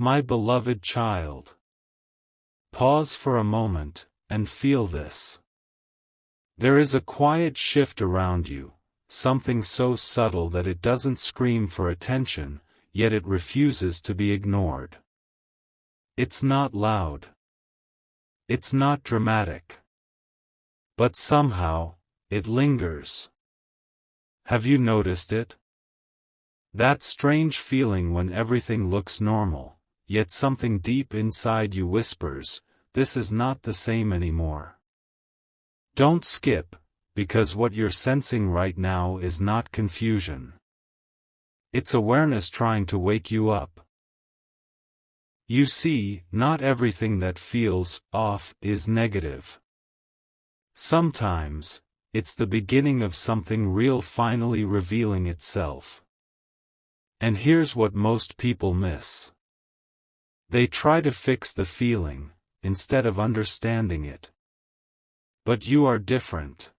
My beloved child. Pause for a moment, and feel this. There is a quiet shift around you, something so subtle that it doesn't scream for attention, yet it refuses to be ignored. It's not loud. It's not dramatic. But somehow, it lingers. Have you noticed it? That strange feeling when everything looks normal, yet something deep inside you whispers, "This is not the same anymore." Don't skip, because what you're sensing right now is not confusion. It's awareness trying to wake you up. You see, not everything that feels off is negative. Sometimes, it's the beginning of something real finally revealing itself. And here's what most people miss. They try to fix the feeling, instead of understanding it. But you are different.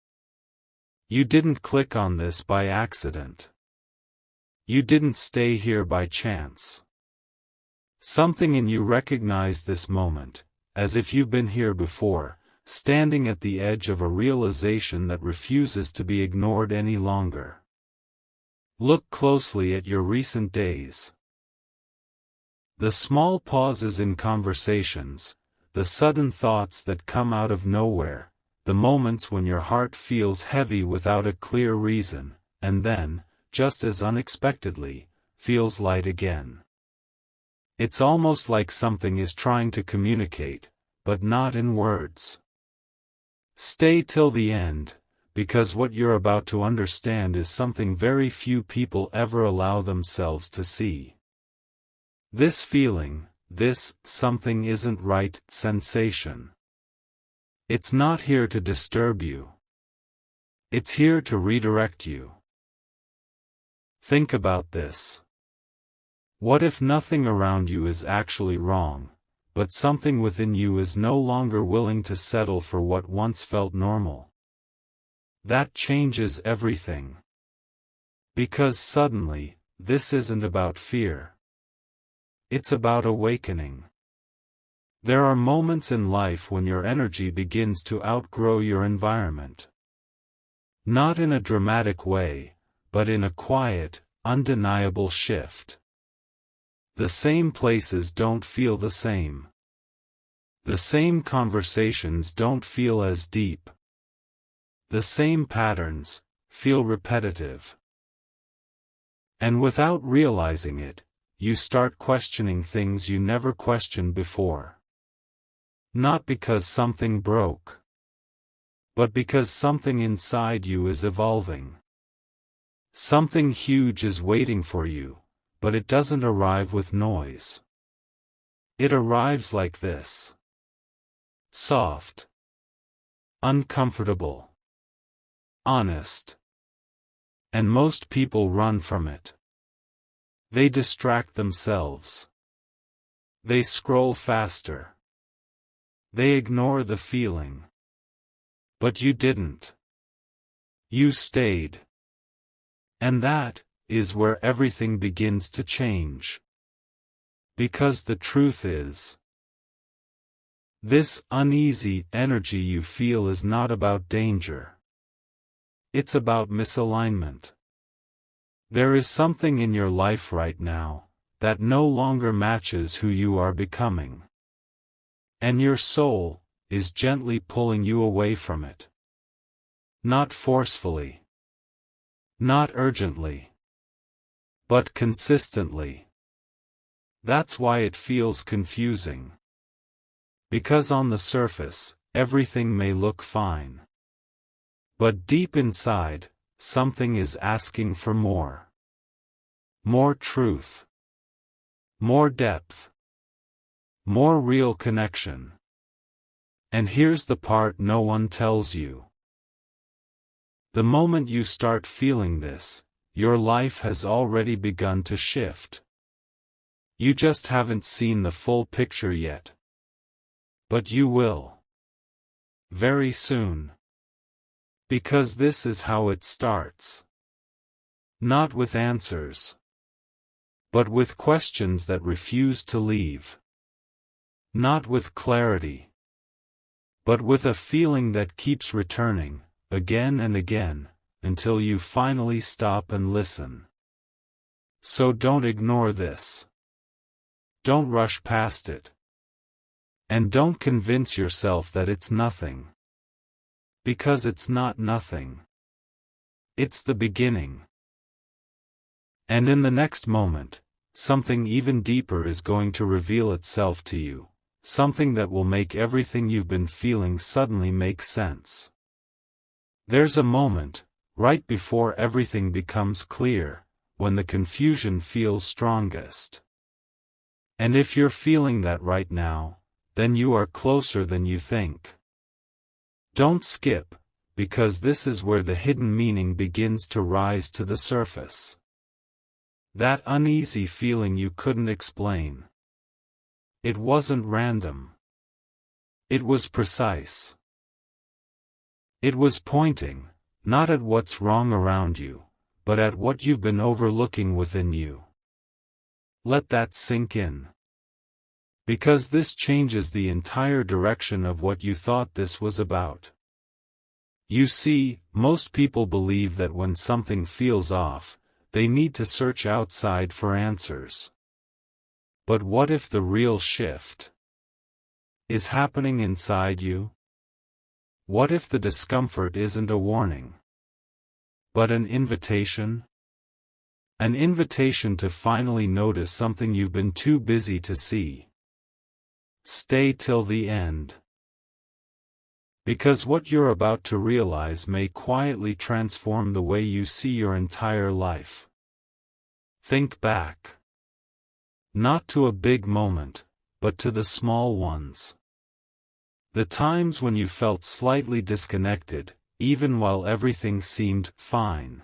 You didn't click on this by accident. You didn't stay here by chance. Something in you recognized this moment, as if you've been here before, standing at the edge of a realization that refuses to be ignored any longer. Look closely at your recent days. The small pauses in conversations, the sudden thoughts that come out of nowhere, the moments when your heart feels heavy without a clear reason, and then, just as unexpectedly, feels light again. It's almost like something is trying to communicate, but not in words. Stay till the end, because what you're about to understand is something very few people ever allow themselves to see. This feeling, this "something isn't right" sensation. It's not here to disturb you. It's here to redirect you. Think about this. What if nothing around you is actually wrong, but something within you is no longer willing to settle for what once felt normal? That changes everything. Because suddenly, this isn't about fear. It's about awakening. There are moments in life when your energy begins to outgrow your environment. Not in a dramatic way, but in a quiet, undeniable shift. The same places don't feel the same. The same conversations don't feel as deep. The same patterns feel repetitive. And without realizing it, you start questioning things you never questioned before. Not because something broke, but because something inside you is evolving. Something huge is waiting for you, but it doesn't arrive with noise. It arrives like this. Soft. Uncomfortable. Honest. And most people run from it. They distract themselves. They scroll faster. They ignore the feeling. But you didn't. You stayed. And that is where everything begins to change. Because the truth is, this uneasy energy you feel is not about danger. It's about misalignment. There is something in your life right now that no longer matches who you are becoming. And your soul is gently pulling you away from it. Not forcefully. Not urgently. But consistently. That's why it feels confusing. Because on the surface, everything may look fine. But deep inside, something is asking for more. More truth. More depth. More real connection. And here's the part no one tells you. The moment you start feeling this, your life has already begun to shift. You just haven't seen the full picture yet. But you will. Very soon. Because this is how it starts. Not with answers. but with questions that refuse to leave. Not with clarity, but with a feeling that keeps returning, again and again, until you finally stop and listen. So don't ignore this. Don't rush past it. And don't convince yourself that it's nothing. Because it's not nothing. It's the beginning. And in the next moment, something even deeper is going to reveal itself to you, something that will make everything you've been feeling suddenly make sense. There's a moment, right before everything becomes clear, when the confusion feels strongest. And if you're feeling that right now, then you are closer than you think. Don't skip, because this is where the hidden meaning begins to rise to the surface. That uneasy feeling you couldn't explain. It wasn't random. It was precise. It was pointing, not at what's wrong around you, but at what you've been overlooking within you. Let that sink in. Because this changes the entire direction of what you thought this was about. You see, most people believe that when something feels off, they need to search outside for answers. But what if the real shift is happening inside you? What if the discomfort isn't a warning, but an invitation? An invitation to finally notice something you've been too busy to see. Stay till the end. Because what you're about to realize may quietly transform the way you see your entire life. Think back. Not to a big moment, but to the small ones. The times when you felt slightly disconnected, even while everything seemed fine.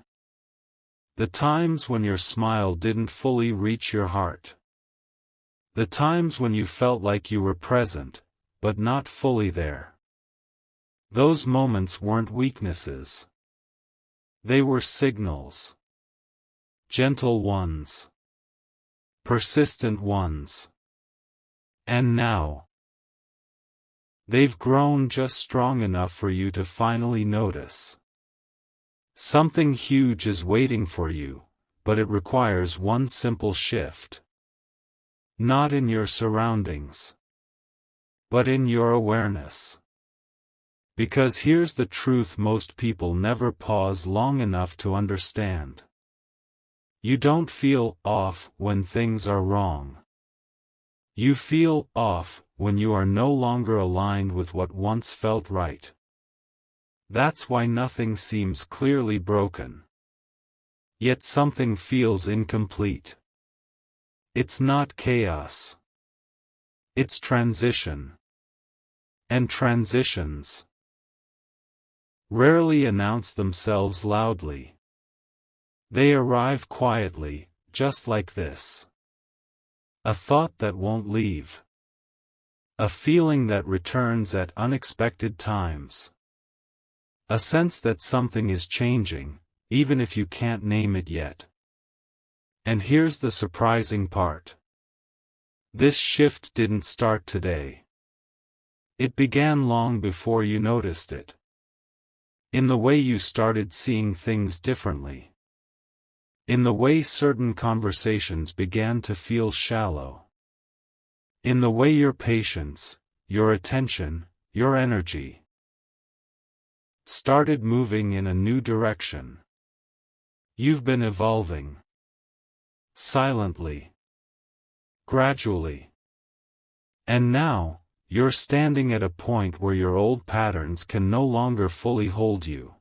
The times when your smile didn't fully reach your heart. The times when you felt like you were present, but not fully there. Those moments weren't weaknesses. They were signals. Gentle ones. Persistent ones. And now, they've grown just strong enough for you to finally notice. Something huge is waiting for you, but it requires one simple shift. Not in your surroundings, but in your awareness. Because here's the truth most people never pause long enough to understand. You don't feel off when things are wrong. You feel off when you are no longer aligned with what once felt right. That's why nothing seems clearly broken. Yet something feels incomplete. It's not chaos. It's transition. And transitions rarely announce themselves loudly. They arrive quietly, just like this. A thought that won't leave. A feeling that returns at unexpected times. A sense that something is changing, even if you can't name it yet. And here's the surprising part. This shift didn't start today. It began long before you noticed it. In the way you started seeing things differently. In the way certain conversations began to feel shallow. In the way your patience, your attention, your energy started moving in a new direction. You've been evolving. Silently. Gradually. And now, you're standing at a point where your old patterns can no longer fully hold you.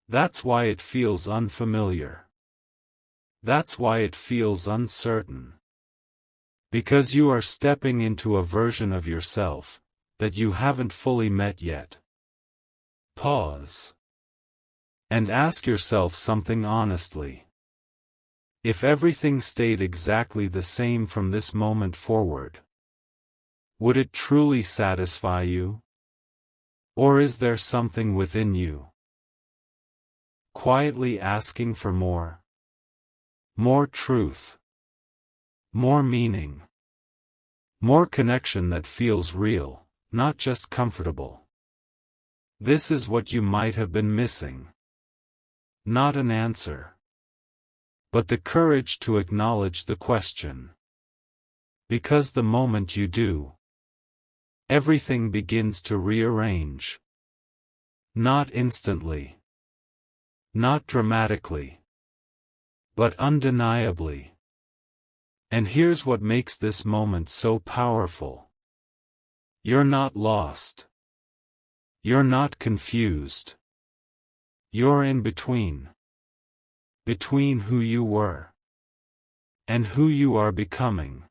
That's why it feels unfamiliar. That's why it feels uncertain. Because you are stepping into a version of yourself that you haven't fully met yet. Pause. And ask yourself something honestly. If everything stayed exactly the same from this moment forward, would it truly satisfy you? Or is there something within you quietly asking for more? More truth. more meaning. More connection that feels real, not just comfortable. This is what you might have been missing. Not an answer, but the courage to acknowledge the question. Because the moment you do, everything begins to rearrange. Not instantly, not dramatically, but undeniably. And here's what makes this moment so powerful. You're not lost. You're not confused. You're in between. Between who you were and who you are becoming.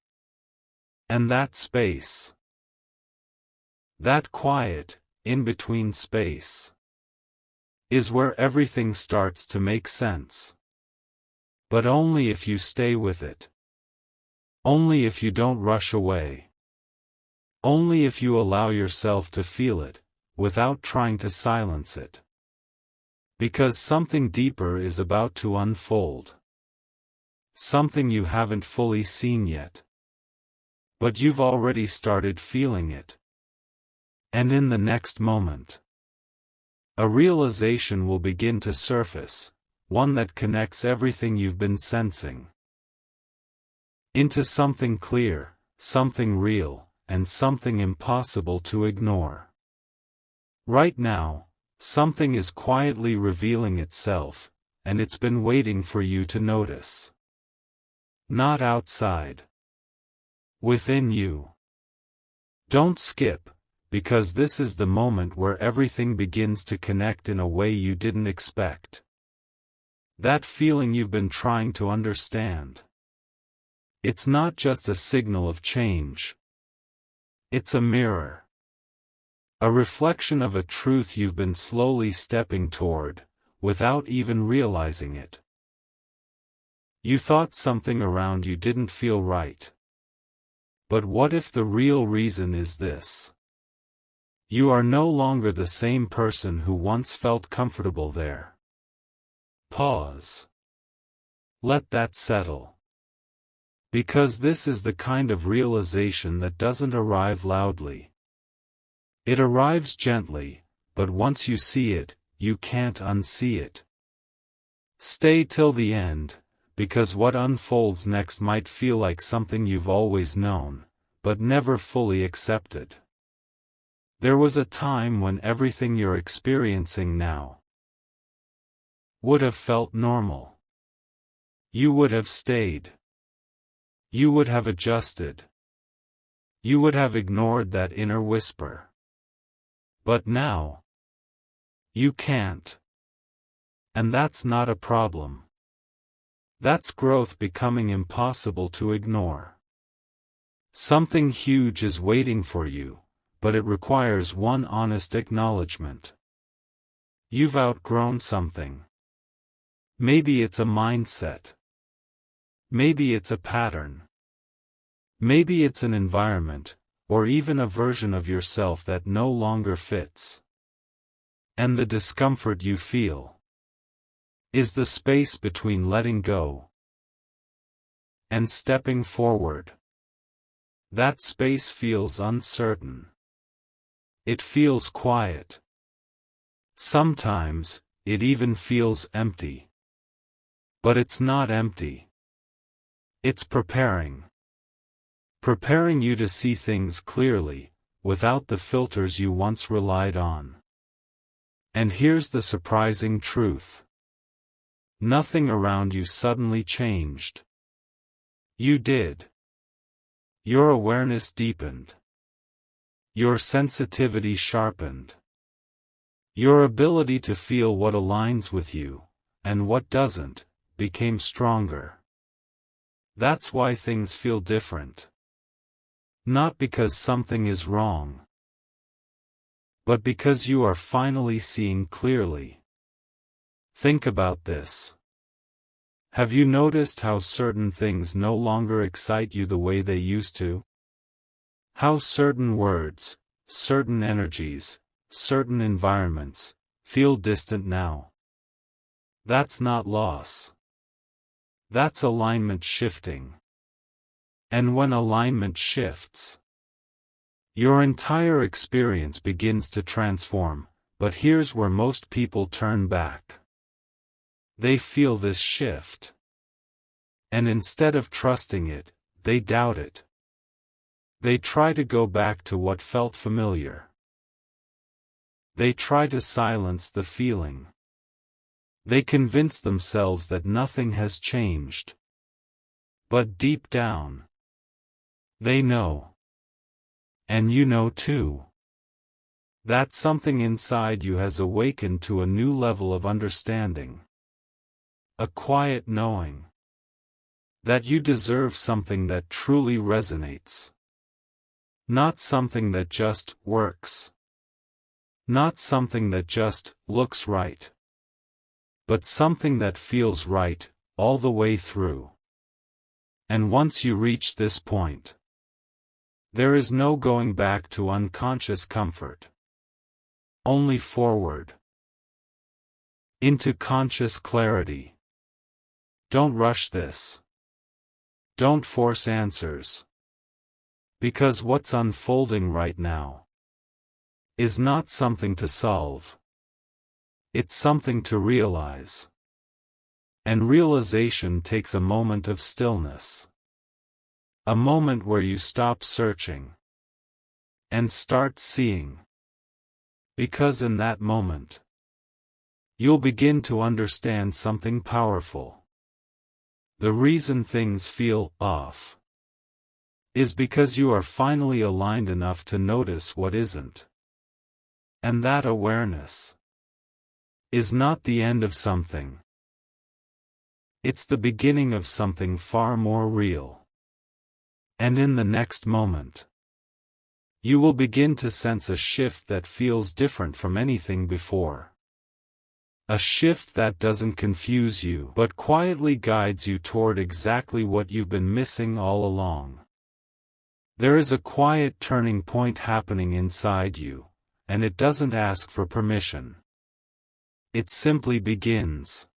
And that space, that quiet, in-between space, is where everything starts to make sense. But only if you stay with it. Only if you don't rush away. Only if you allow yourself to feel it, without trying to silence it. Because something deeper is about to unfold. Something you haven't fully seen yet. But you've already started feeling it. And in the next moment, a realization will begin to surface, one that connects everything you've been sensing into something clear, something real, and something impossible to ignore. Right now, something is quietly revealing itself, and it's been waiting for you to notice. Not outside. Within you. Don't skip, because this is the moment where everything begins to connect in a way you didn't expect. That feeling you've been trying to understand. It's not just a signal of change. It's a mirror. A reflection of a truth you've been slowly stepping toward, without even realizing it. You thought something around you didn't feel right. But what if the real reason is this? You are no longer the same person who once felt comfortable there. Pause. Let that settle. Because this is the kind of realization that doesn't arrive loudly. It arrives gently, but once you see it, you can't unsee it. Stay till the end, because what unfolds next might feel like something you've always known, but never fully accepted. There was a time when everything you're experiencing now would have felt normal. You would have stayed. You would have adjusted. You would have ignored that inner whisper. But now, you can't. And that's not a problem. That's growth becoming impossible to ignore. Something huge is waiting for you, but it requires one honest acknowledgement. You've outgrown something. Maybe it's a mindset. Maybe it's a pattern. Maybe it's an environment, or even a version of yourself that no longer fits. And the discomfort you feel is the space between letting go and stepping forward. That space feels uncertain. It feels quiet. Sometimes, it even feels empty. But it's not empty. It's preparing. Preparing you to see things clearly, without the filters you once relied on. And here's the surprising truth. Nothing around you suddenly changed. You did. Your awareness deepened. Your sensitivity sharpened. Your ability to feel what aligns with you, and what doesn't, became stronger. That's why things feel different. Not because something is wrong, but because you are finally seeing clearly. Think about this. Have you noticed how certain things no longer excite you the way they used to? How certain words, certain energies, certain environments, feel distant now? That's not loss. That's alignment shifting. And when alignment shifts, your entire experience begins to transform. But here's where most people turn back. They feel this shift. And instead of trusting it, they doubt it. They try to go back to what felt familiar. They try to silence the feeling. They convince themselves that nothing has changed. But deep down, they know. And you know too. That something inside you has awakened to a new level of understanding. A quiet knowing. That you deserve something that truly resonates. Not something that just works. Not something that just looks right. But something that feels right, all the way through. And once you reach this point, there is no going back to unconscious comfort. Only forward. Into conscious clarity. Don't rush this. Don't force answers. Because what's unfolding right now is not something to solve. It's something to realize. And realization takes a moment of stillness. A moment where you stop searching and start seeing. Because in that moment, you'll begin to understand something powerful. The reason things feel off is because you are finally aligned enough to notice what isn't. And that awareness is not the end of something. It's the beginning of something far more real. And in the next moment, you will begin to sense a shift that feels different from anything before. A shift that doesn't confuse you but quietly guides you toward exactly what you've been missing all along. There is a quiet turning point happening inside you, and it doesn't ask for permission. It simply begins.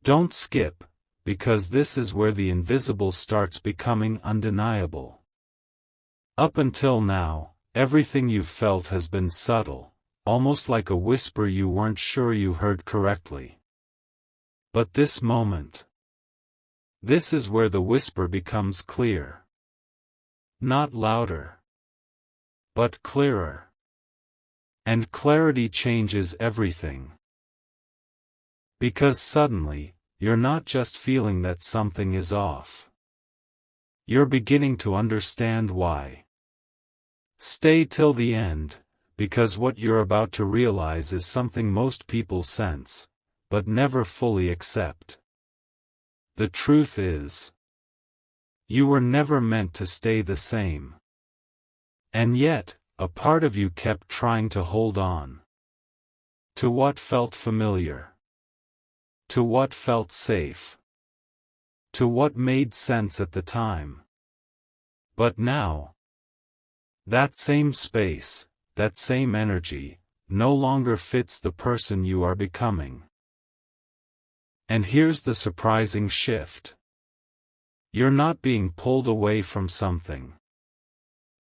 Don't skip, because this is where the invisible starts becoming undeniable. Up until now, everything you've felt has been subtle, almost like a whisper you weren't sure you heard correctly. But this moment, this is where the whisper becomes clear. Not louder, but clearer. And clarity changes everything. Because suddenly, you're not just feeling that something is off. You're beginning to understand why. Stay till the end, because what you're about to realize is something most people sense, but never fully accept. The truth is, you were never meant to stay the same. And yet, a part of you kept trying to hold on. To what felt familiar. To what felt safe. To what made sense at the time. But now, that same space, that same energy, no longer fits the person you are becoming. And here's the surprising shift. You're not being pulled away from something.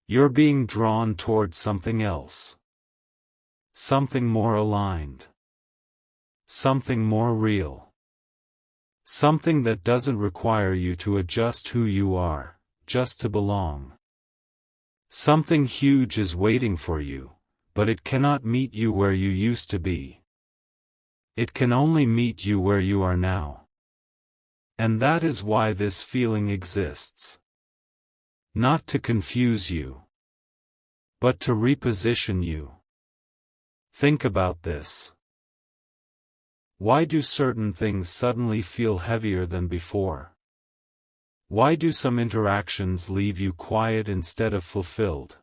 You're being drawn towards something else. Something more aligned. Something more real. Something that doesn't require you to adjust who you are, just to belong. Something huge is waiting for you, but it cannot meet you where you used to be. It can only meet you where you are now. And that is why this feeling exists. Not to confuse you, but to reposition you. Think about this. Why do certain things suddenly feel heavier than before? Why do some interactions leave you quiet instead of fulfilled?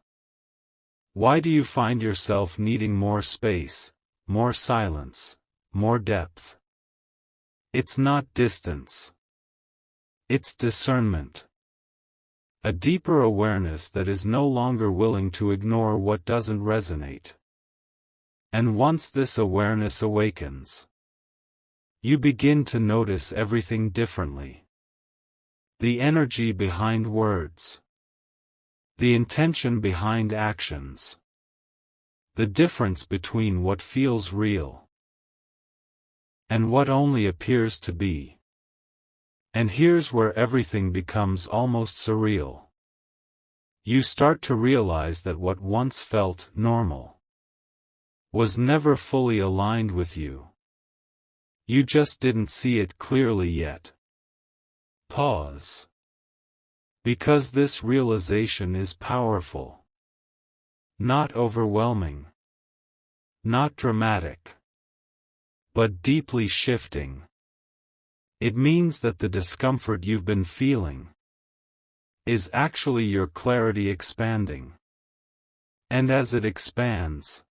Why do you find yourself needing more space, more silence, more depth? It's not distance. It's discernment. A deeper awareness that is no longer willing to ignore what doesn't resonate. And once this awareness awakens, you begin to notice everything differently. The energy behind words. The intention behind actions. The difference between what feels real and what only appears to be. And here's where everything becomes almost surreal. You start to realize that what once felt normal was never fully aligned with you. You just didn't see it clearly yet. Pause. Because this realization is powerful. Not overwhelming. Not dramatic. But deeply shifting. It means that the discomfort you've been feeling is actually your clarity expanding. And as it expands,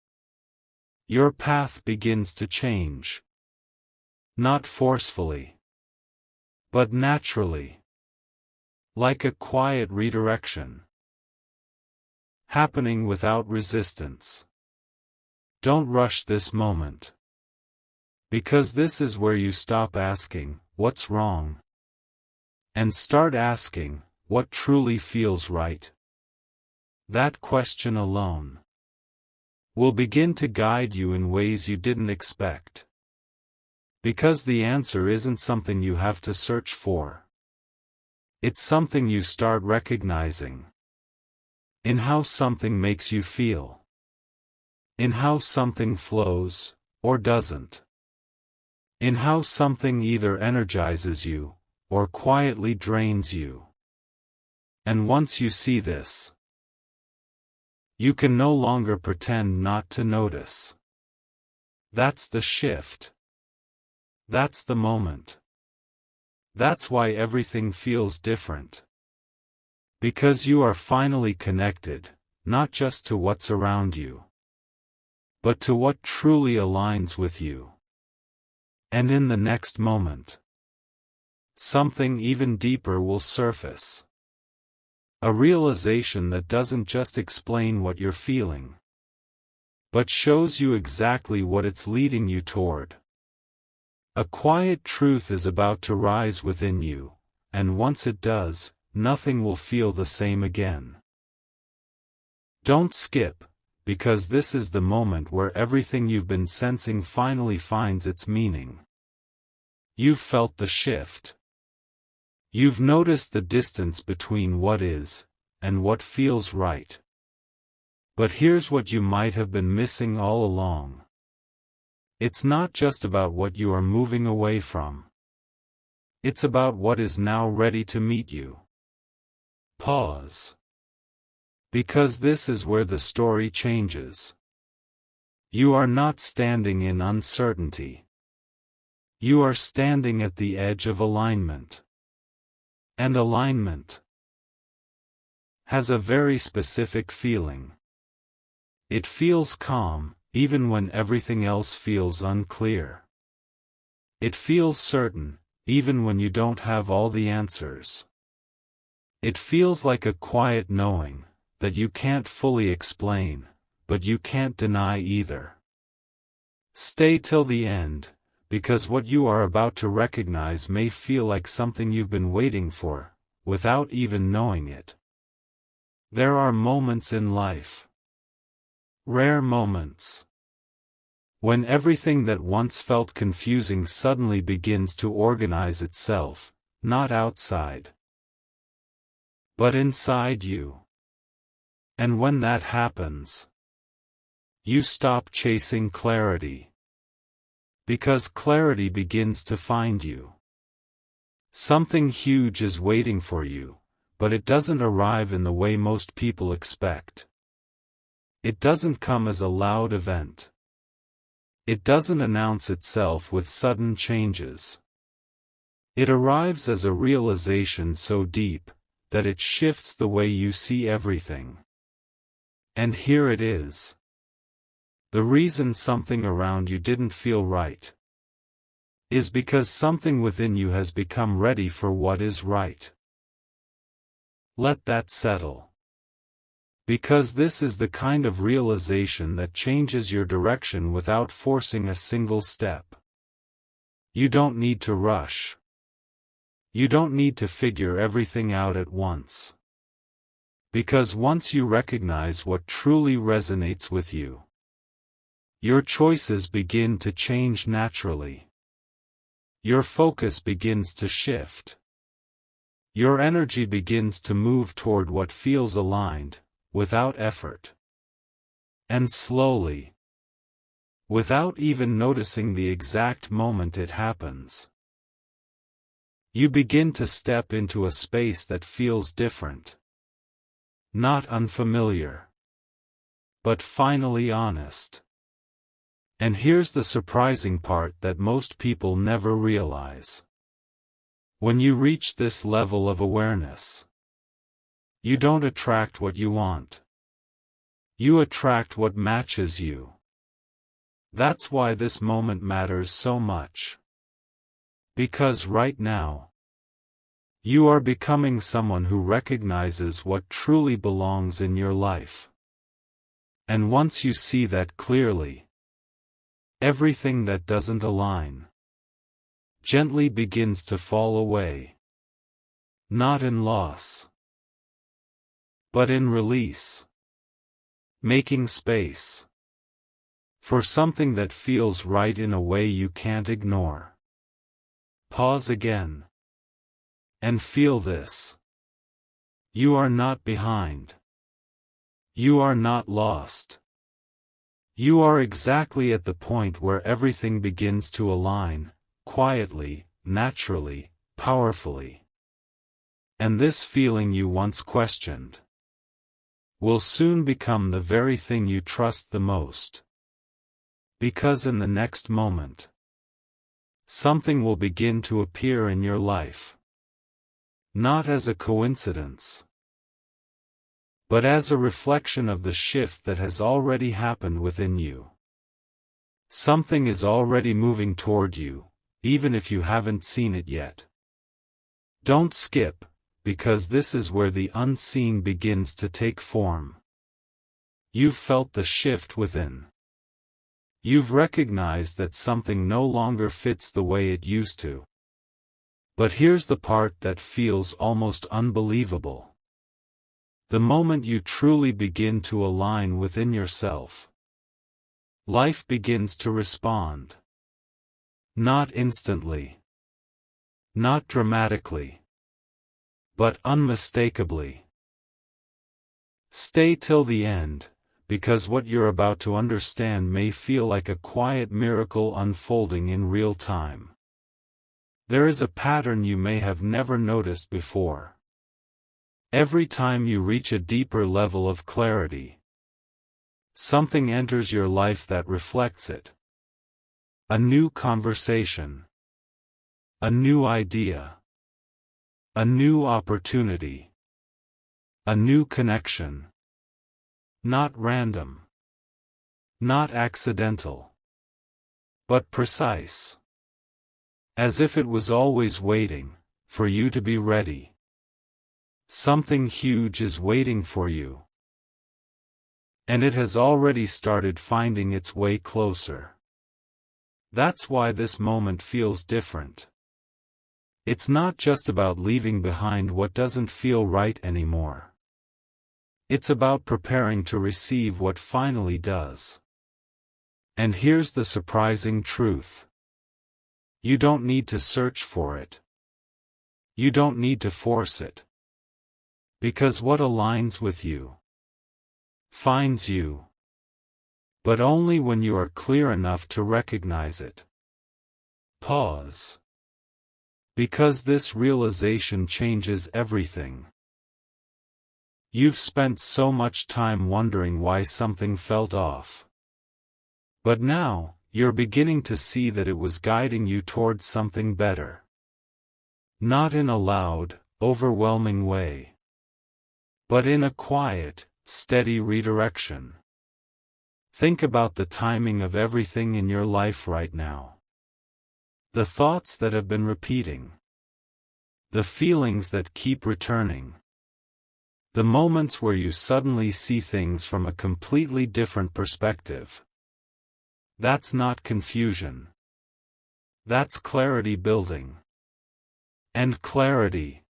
your path begins to change. Not forcefully, but naturally. Like a quiet redirection. Happening without resistance. Don't rush this moment. Because this is where you stop asking, what's wrong? And start asking, what truly feels right? That question alone will begin to guide you in ways you didn't expect. Because the answer isn't something you have to search for. It's something you start recognizing. In how something makes you feel. In how something flows, or doesn't. In how something either energizes you, or quietly drains you. And once you see this, you can no longer pretend not to notice. That's the shift. That's the moment. That's why everything feels different. Because you are finally connected, not just to what's around you, but to what truly aligns with you. And in the next moment, something even deeper will surface. A realization that doesn't just explain what you're feeling, but shows you exactly what it's leading you toward. A quiet truth is about to rise within you, and once it does, nothing will feel the same again. Don't skip, because this is the moment where everything you've been sensing finally finds its meaning. You've felt the shift. You've noticed the distance between what is, and what feels right. But here's what you might have been missing all along. It's not just about what you are moving away from. It's about what is now ready to meet you. Pause. Because this is where the story changes. You are not standing in uncertainty. You are standing at the edge of alignment. And alignment has a very specific feeling. It feels calm, even when everything else feels unclear. It feels certain, even when you don't have all the answers. It feels like a quiet knowing, that you can't fully explain, but you can't deny either. Stay till the end, because what you are about to recognize may feel like something you've been waiting for, without even knowing it. There are moments in life. Rare moments. When everything that once felt confusing suddenly begins to organize itself, not outside, but inside you. And when that happens, you stop chasing clarity. Because clarity begins to find you. Something huge is waiting for you, but it doesn't arrive in the way most people expect. It doesn't come as a loud event. It doesn't announce itself with sudden changes. It arrives as a realization so deep, that it shifts the way you see everything. And here it is. The reason something around you didn't feel right is because something within you has become ready for what is right. Let that settle. Because this is the kind of realization that changes your direction without forcing a single step. You don't need to rush. You don't need to figure everything out at once. Because once you recognize what truly resonates with you, your choices begin to change naturally. Your focus begins to shift. Your energy begins to move toward what feels aligned, without effort. And slowly, without even noticing the exact moment it happens, you begin to step into a space that feels different. Not unfamiliar, but finally honest. And here's the surprising part that most people never realize. When you reach this level of awareness, you don't attract what you want. You attract what matches you. That's why this moment matters so much. Because right now, you are becoming someone who recognizes what truly belongs in your life. And once you see that clearly, everything that doesn't align gently begins to fall away. Not in loss, but in release. Making space for something that feels right in a way you can't ignore. Pause again. And feel this. You are not behind. You are not lost. You are exactly at the point where everything begins to align, quietly, naturally, powerfully. And this feeling you once questioned will soon become the very thing you trust the most. Because in the next moment, something will begin to appear in your life. Not as a coincidence, but as a reflection of the shift that has already happened within you. Something is already moving toward you, even if you haven't seen it yet. Don't skip, because this is where the unseen begins to take form. You've felt the shift within. You've recognized that something no longer fits the way it used to. But here's the part that feels almost unbelievable. The moment you truly begin to align within yourself, life begins to respond. Not instantly, not dramatically, but unmistakably. Stay till the end, because what you're about to understand may feel like a quiet miracle unfolding in real time. There is a pattern you may have never noticed before. Every time you reach a deeper level of clarity, something enters your life that reflects it. A new conversation, a new idea, a new opportunity, a new connection. Not random, not accidental, but precise. As if it was always waiting for you to be ready. Something huge is waiting for you. And it has already started finding its way closer. That's why this moment feels different. It's not just about leaving behind what doesn't feel right anymore. It's about preparing to receive what finally does. And here's the surprising truth. You don't need to search for it. You don't need to force it. Because what aligns with you finds you. But only when you are clear enough to recognize it. Pause. Because this realization changes everything. You've spent so much time wondering why something felt off. But now, you're beginning to see that it was guiding you towards something better. Not in a loud, overwhelming way, but in a quiet, steady redirection. Think about the timing of everything in your life right now. The thoughts that have been repeating. The feelings that keep returning. The moments where you suddenly see things from a completely different perspective. That's not confusion. That's clarity building. And clarity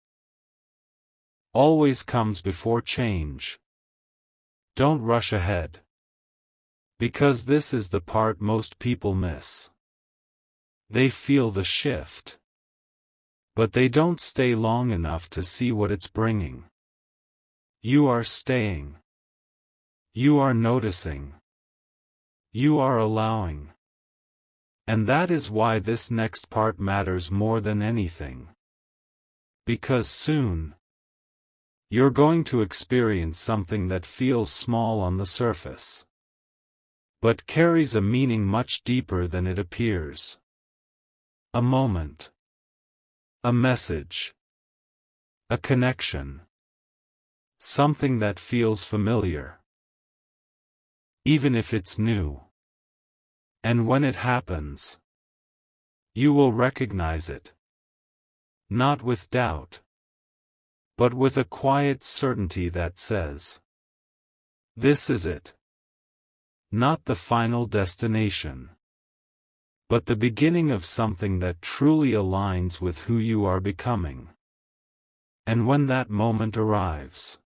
always comes before change. Don't rush ahead. Because this is the part most people miss. They feel the shift, but they don't stay long enough to see what it's bringing. You are staying. You are noticing. You are allowing. And that is why this next part matters more than anything. Because soon, you're going to experience something that feels small on the surface, but carries a meaning much deeper than it appears. A moment. A message. A connection. Something that feels familiar, even if it's new. And when it happens, you will recognize it. Not with doubt, but with a quiet certainty that says, this is it. Not the final destination, but the beginning of something that truly aligns with who you are becoming. And when that moment arrives,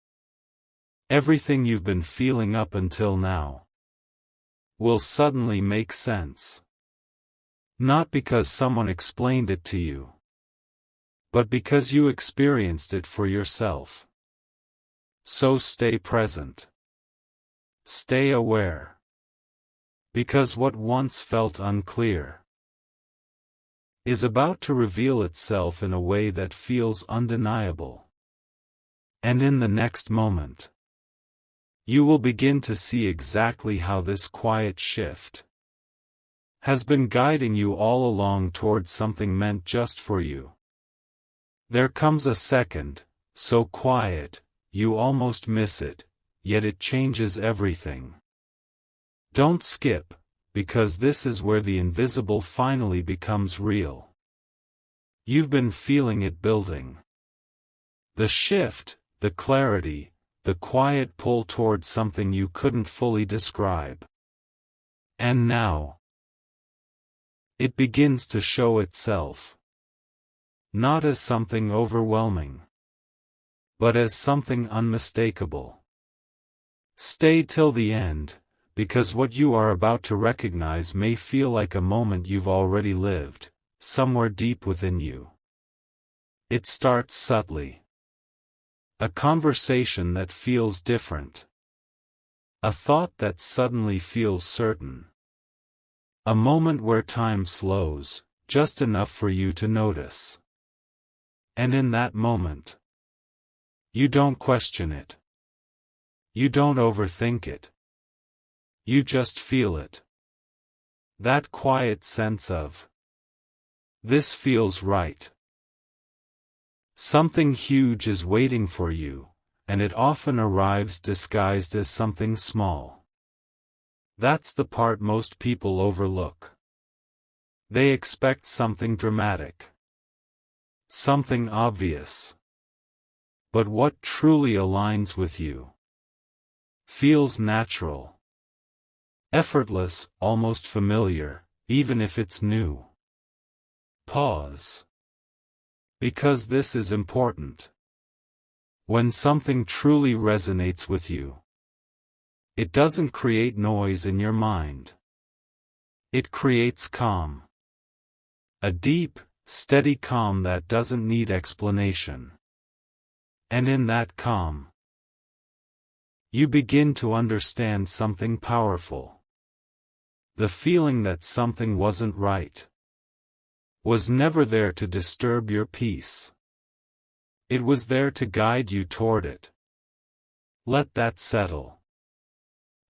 everything you've been feeling up until now will suddenly make sense. Not because someone explained it to you, but because you experienced it for yourself. So stay present. Stay aware. Because what once felt unclear is about to reveal itself in a way that feels undeniable. And in the next moment, you will begin to see exactly how this quiet shift has been guiding you all along towards something meant just for you. There comes a second, so quiet, you almost miss it, yet it changes everything. Don't skip, because this is where the invisible finally becomes real. You've been feeling it building. The shift, the clarity, the quiet pull towards something you couldn't fully describe. And now, it begins to show itself. Not as something overwhelming, but as something unmistakable. Stay till the end, because what you are about to recognize may feel like a moment you've already lived, somewhere deep within you. It starts subtly. A conversation that feels different. A thought that suddenly feels certain. A moment where time slows, just enough for you to notice. And in that moment, you don't question it. You don't overthink it. You just feel it. That quiet sense of, this feels right. Something huge is waiting for you, and it often arrives disguised as something small. That's the part most people overlook. They expect something dramatic. Something obvious. But what truly aligns with you feels natural. Effortless, almost familiar, even if it's new. Pause. Because this is important. When something truly resonates with you, it doesn't create noise in your mind. It creates calm. A deep, steady calm that doesn't need explanation. And in that calm, you begin to understand something powerful. The feeling that something wasn't right was never there to disturb your peace. It was there to guide you toward it. Let that settle.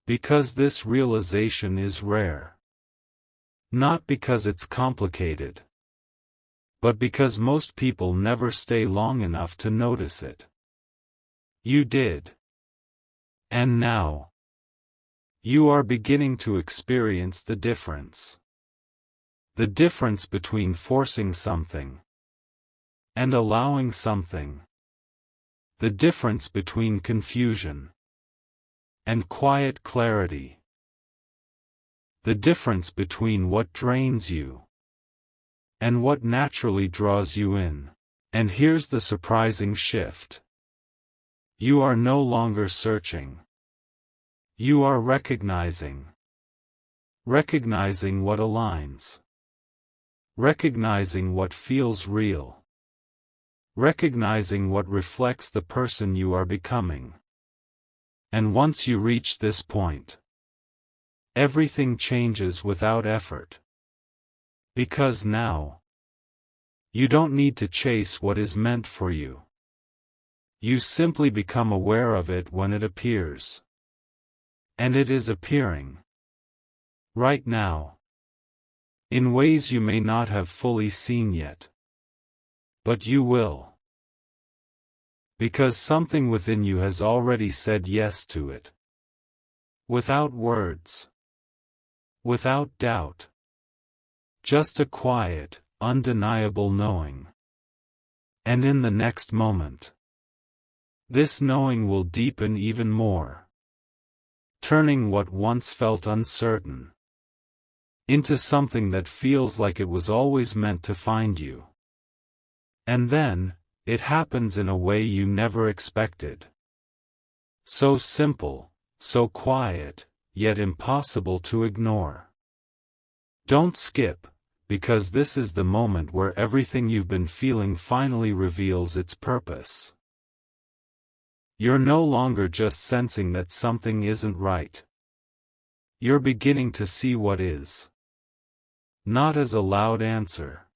Because this realization is rare. Not because it's complicated, but because most people never stay long enough to notice it. You did. And now, you are beginning to experience the difference. The difference between forcing something and allowing something. The difference between confusion and quiet clarity. The difference between what drains you and what naturally draws you in. And here's the surprising shift. You are no longer searching. You are recognizing. Recognizing what aligns. Recognizing what feels real. Recognizing what reflects the person you are becoming. And once you reach this point, everything changes without effort. Because now, you don't need to chase what is meant for you. You simply become aware of it when it appears. And it is appearing. Right now. In ways you may not have fully seen yet. But you will. Because something within you has already said yes to it. Without words. Without doubt. Just a quiet, undeniable knowing. And in the next moment, this knowing will deepen even more, turning what once felt uncertain into something that feels like it was always meant to find you. And then, it happens in a way you never expected. So simple, so quiet, yet impossible to ignore. Don't skip, because this is the moment where everything you've been feeling finally reveals its purpose. You're no longer just sensing that something isn't right. You're beginning to see what is. Not as a loud answer,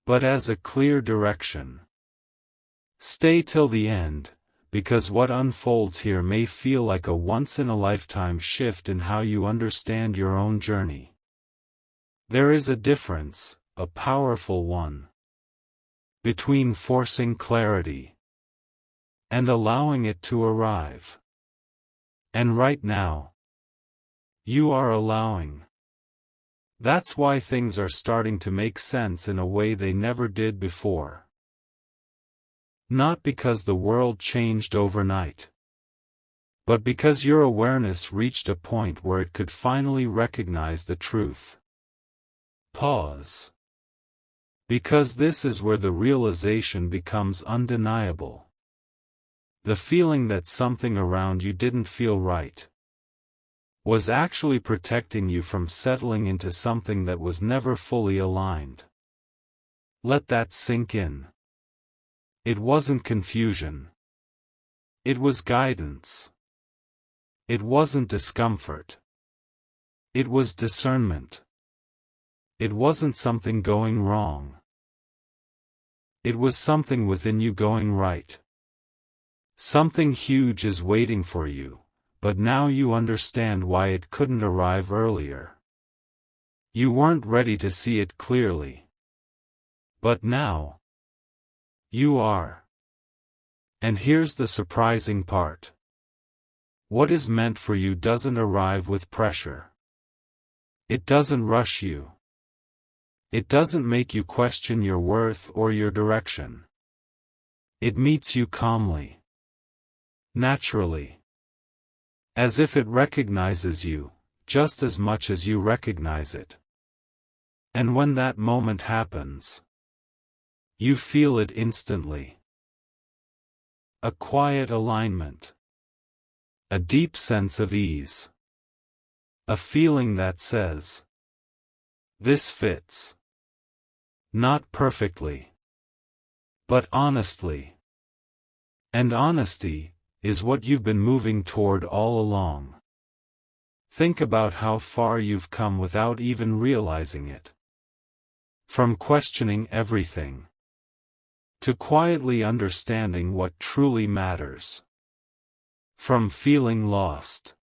but as a clear direction. Stay till the end, because what unfolds here may feel like a once-in-a-lifetime shift in how you understand your own journey. There is a difference, a powerful one, between forcing clarity and allowing it to arrive. And right now, you are allowing. That's why things are starting to make sense in a way they never did before. Not because the world changed overnight, but because your awareness reached a point where it could finally recognize the truth. Pause. Because this is where the realization becomes undeniable. The feeling that something around you didn't feel right was actually protecting you from settling into something that was never fully aligned. Let that sink in. It wasn't confusion. It was guidance. It wasn't discomfort. It was discernment. It wasn't something going wrong. It was something within you going right. Something huge is waiting for you. But now you understand why it couldn't arrive earlier. You weren't ready to see it clearly. But now, you are. And here's the surprising part. What is meant for you doesn't arrive with pressure. It doesn't rush you. It doesn't make you question your worth or your direction. It meets you calmly. Naturally. As if it recognizes you, just as much as you recognize it. And when that moment happens, you feel it instantly. A quiet alignment. A deep sense of ease. A feeling that says, this fits. Not perfectly, but honestly. And honesty is what you've been moving toward all along. Think about how far you've come without even realizing it. From questioning everything, to quietly understanding what truly matters. From feeling lost,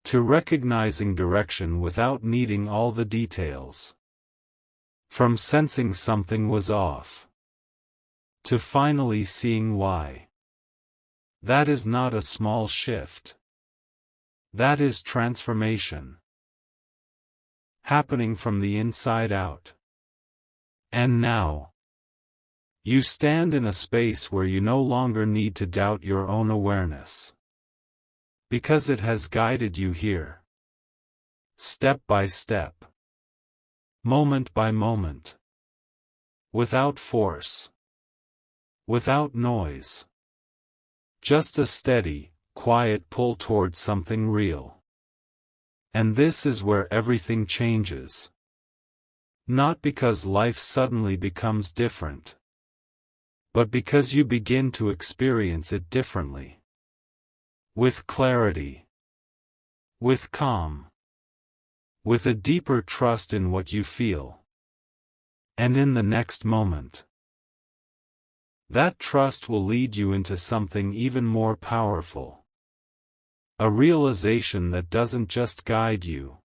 to recognizing direction without needing all the details. From sensing something was off, to finally seeing why. That is not a small shift. That is transformation. Happening from the inside out. And now, you stand in a space where you no longer need to doubt your own awareness. Because it has guided you here. Step by step. Moment by moment. Without force. without noise. Just a steady, quiet pull toward something real. And this is where everything changes. Not because life suddenly becomes different, but because you begin to experience it differently. With clarity. With calm. With a deeper trust in what you feel. And in the next moment, that trust will lead you into something even more powerful. A realization that doesn't just guide you,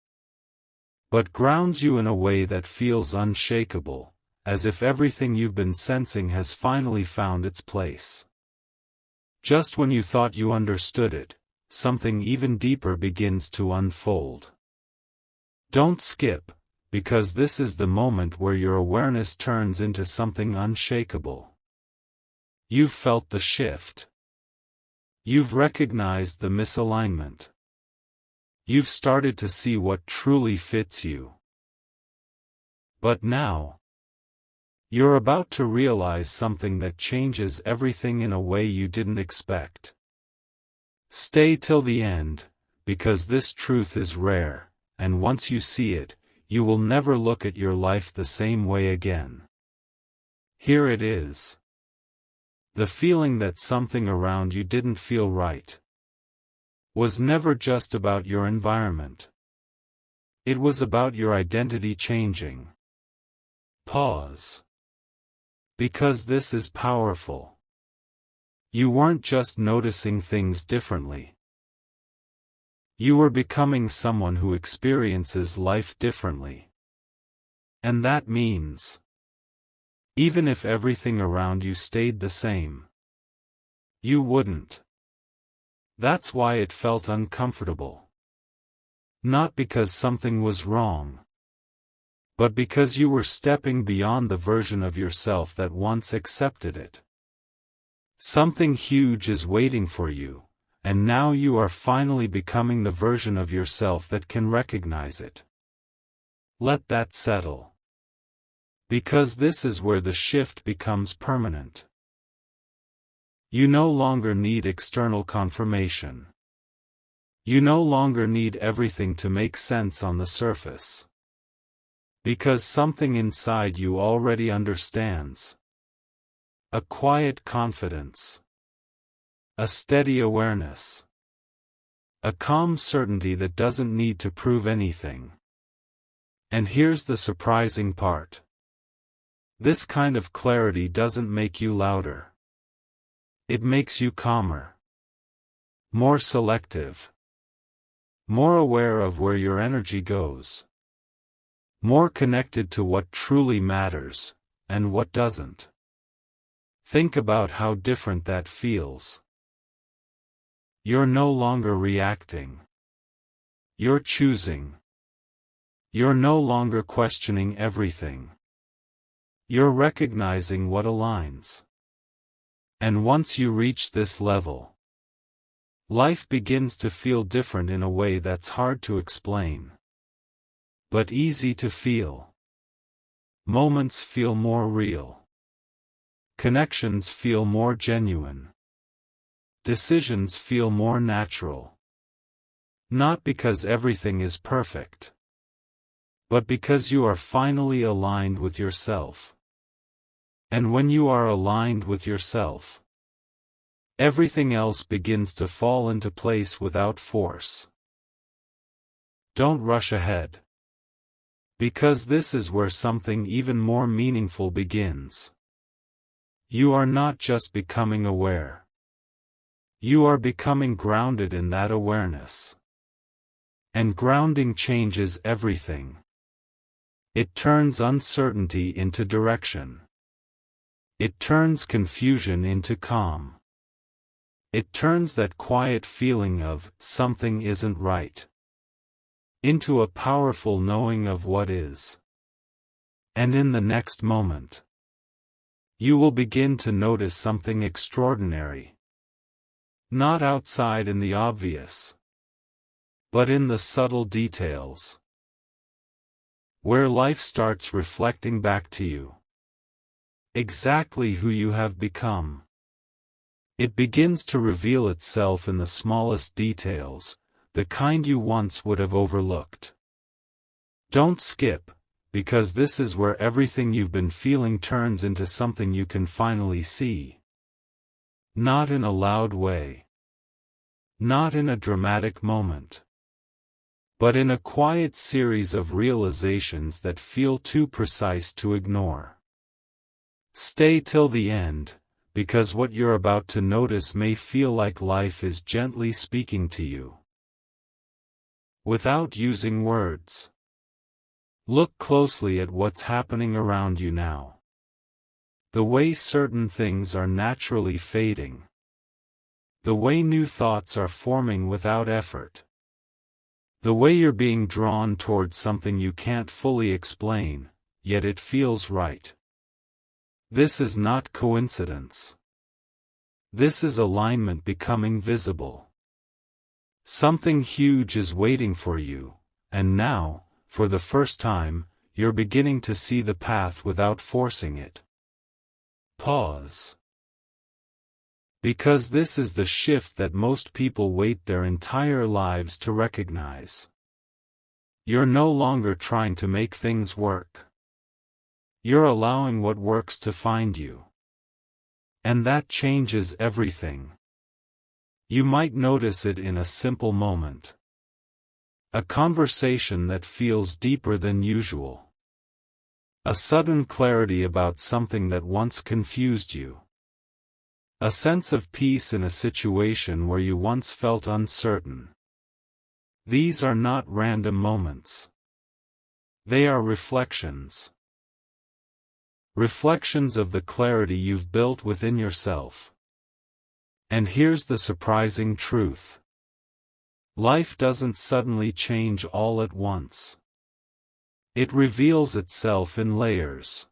but grounds you in a way that feels unshakable, as if everything you've been sensing has finally found its place. Just when you thought you understood it, something even deeper begins to unfold. Don't skip, because this is the moment where your awareness turns into something unshakable. You've felt the shift. You've recognized the misalignment. You've started to see what truly fits you. But now, you're about to realize something that changes everything in a way you didn't expect. Stay till the end, because this truth is rare, and once you see it, you will never look at your life the same way again. Here it is. The feeling that something around you didn't feel right was never just about your environment. It was about your identity changing. Pause. Because this is powerful. You weren't just noticing things differently. You were becoming someone who experiences life differently. And that means, even if everything around you stayed the same, you wouldn't. That's why it felt uncomfortable. Not because something was wrong, but because you were stepping beyond the version of yourself that once accepted it. Something huge is waiting for you, and now you are finally becoming the version of yourself that can recognize it. Let that settle. Because this is where the shift becomes permanent. You no longer need external confirmation. You no longer need everything to make sense on the surface. Because something inside you already understands. A quiet confidence. A steady awareness. A calm certainty that doesn't need to prove anything. And here's the surprising part. This kind of clarity doesn't make you louder. It makes you calmer. More selective. More aware of where your energy goes. More connected to what truly matters, and what doesn't. Think about how different that feels. You're no longer reacting. You're choosing. You're no longer questioning everything. You're recognizing what aligns. And once you reach this level, life begins to feel different in a way that's hard to explain, but easy to feel. Moments feel more real. Connections feel more genuine. Decisions feel more natural. Not because everything is perfect, but because you are finally aligned with yourself. And when you are aligned with yourself, everything else begins to fall into place without force. Don't rush ahead. Because this is where something even more meaningful begins. You are not just becoming aware. You are becoming grounded in that awareness. And grounding changes everything. It turns uncertainty into direction. It turns confusion into calm. It turns that quiet feeling of something isn't right into a powerful knowing of what is. And in the next moment, you will begin to notice something extraordinary. Not outside in the obvious, but in the subtle details. Where life starts reflecting back to you. exactly who you have become. It begins to reveal itself in the smallest details, the kind you once would have overlooked. Don't skip, because this is where everything you've been feeling turns into something you can finally see. Not in a loud way. Not in a dramatic moment. But in a quiet series of realizations that feel too precise to ignore. Stay till the end, because what you're about to notice may feel like life is gently speaking to you. Without using words. Look closely at what's happening around you now. The way certain things are naturally fading. The way new thoughts are forming without effort. The way you're being drawn towards something you can't fully explain, yet it feels right. This is not coincidence. This is alignment becoming visible. Something huge is waiting for you, and now, for the first time, you're beginning to see the path without forcing it. Pause. Because this is the shift that most people wait their entire lives to recognize. You're no longer trying to make things work. You're allowing what works to find you. And that changes everything. You might notice it in a simple moment. A conversation that feels deeper than usual. A sudden clarity about something that once confused you. A sense of peace in a situation where you once felt uncertain. These are not random moments. They are reflections. Reflections of the clarity you've built within yourself. And here's the surprising truth. Life doesn't suddenly change all at once. It reveals itself in layers.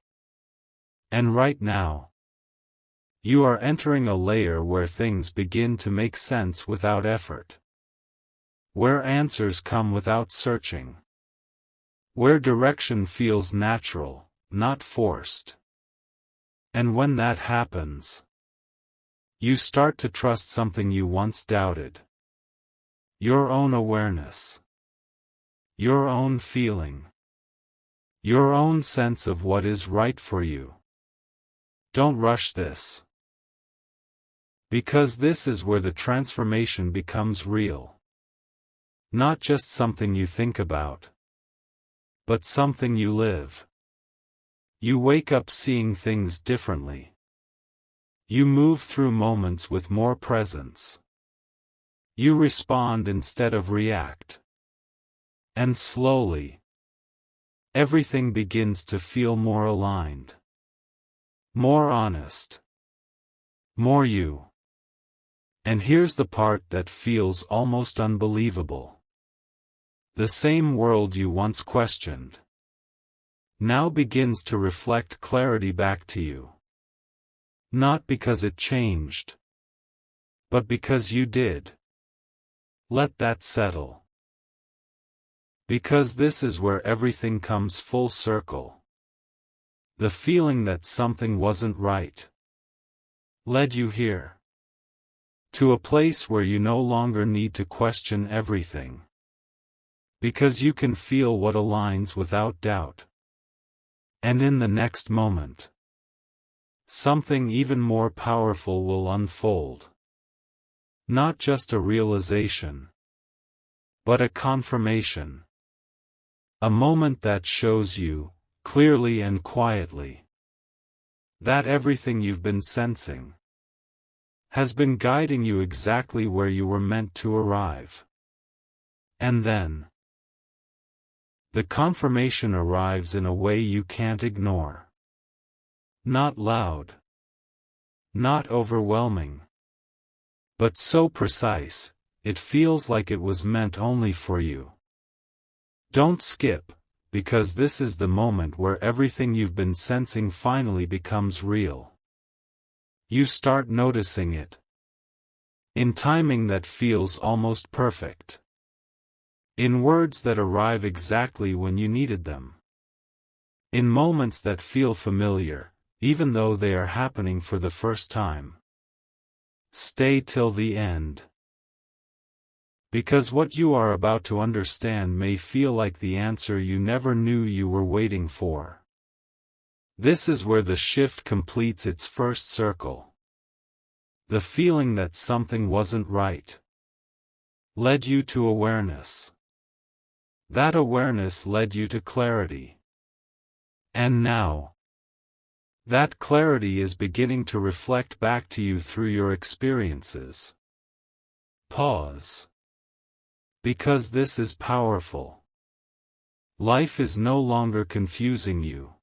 And right now, you are entering a layer where things begin to make sense without effort. Where answers come without searching. Where direction feels natural, not forced. And when that happens, you start to trust something you once doubted. Your own awareness. Your own feeling. Your own sense of what is right for you. Don't rush this. Because this is where the transformation becomes real. Not just something you think about, but something you live. You wake up seeing things differently. You move through moments with more presence. You respond instead of react. And slowly, everything begins to feel more aligned. More honest. More you. And here's the part that feels almost unbelievable. The same world you once questioned now begins to reflect clarity back to you. Not because it changed, but because you did. Let that settle. Because this is where everything comes full circle. The feeling that something wasn't right led you here. To a place where you no longer need to question everything. Because you can feel what aligns without doubt. And in the next moment, something even more powerful will unfold. Not just a realization, but a confirmation. A moment that shows you, clearly and quietly, that everything you've been sensing has been guiding you exactly where you were meant to arrive. And then, the confirmation arrives in a way you can't ignore. Not loud. Not overwhelming. But so precise, it feels like it was meant only for you. Don't skip, because this is the moment where everything you've been sensing finally becomes real. You start noticing it. In timing that feels almost perfect. In words that arrive exactly when you needed them. In moments that feel familiar, even though they are happening for the first time. Stay till the end. Because what you are about to understand may feel like the answer you never knew you were waiting for. This is where the shift completes its first circle. The feeling that something wasn't right led you to awareness. That awareness led you to clarity. And now, that clarity is beginning to reflect back to you through your experiences. Pause. Because this is powerful. Life is no longer confusing you.